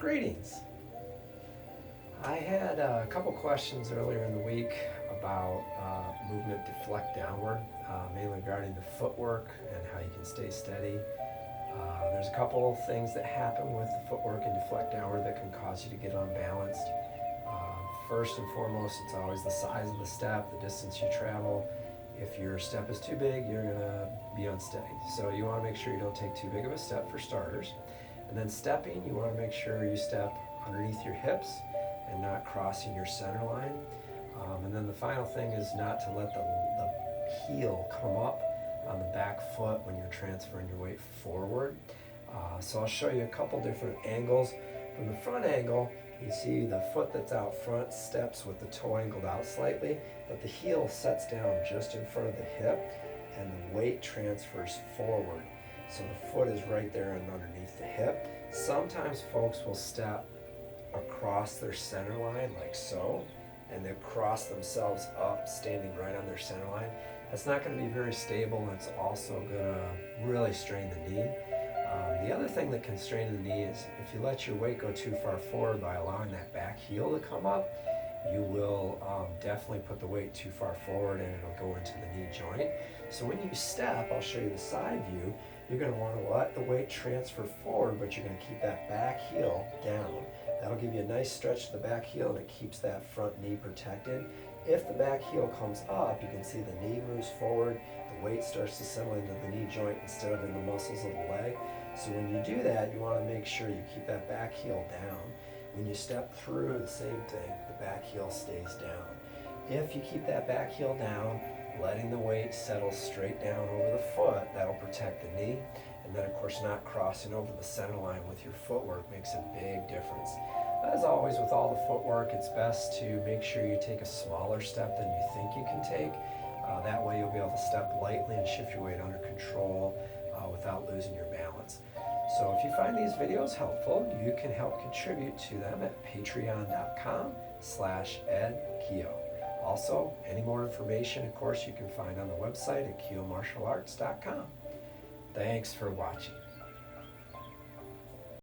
Greetings. I had a couple questions earlier in the week about movement deflect downward, mainly regarding the footwork and how you can stay steady. There's a couple things that happen with the footwork and deflect downward that can cause you to get unbalanced. First and foremost, it's always the size of the step, the distance you travel. If your step is too big, you're going to be unsteady. So you want to make sure you don't take too big of a step for starters. And then stepping, you want to make sure you step underneath your hips and not crossing your center line. And then the final thing is not to let the heel come up on the back foot when you're transferring your weight forward. So I'll show you a couple different angles. From the front angle, you see the foot that's out front steps with the toe angled out slightly, but the heel sets down just in front of the hip and the weight transfers forward. So the foot is right there and underneath the hip. Sometimes folks will step across their center line like so, and they'll cross themselves up standing right on their center line. That's not going to be very stable, and it's also going to really strain the knee. The other thing that can strain the knee is if you let your weight go too far forward by allowing that back heel to come up, you will definitely put the weight too far forward and it'll go into the knee joint. So when you step, I'll show you the side view, you're going to want to let the weight transfer forward, but you're going to keep that back heel down. That'll give you a nice stretch to the back heel and it keeps that front knee protected. If the back heel comes up, you can see the knee moves forward, the weight starts to settle into the knee joint instead of in the muscles of the leg. So when you do that, you want to make sure you keep that back heel down. When you step through, the same thing, the back heel stays down. If you keep that back heel down, letting the weight settle straight down over the foot, that'll protect the knee. And then of course not crossing over the center line with your footwork makes a big difference. As always with all the footwork, it's best to make sure you take a smaller step than you think you can take. That way you'll be able to step lightly and shift your weight under control without losing your balance. So if you find these videos helpful, you can help contribute to them at patreon.com/edkeo. Also, any more information, of course, you can find on the website at keomartialarts.com. Thanks for watching.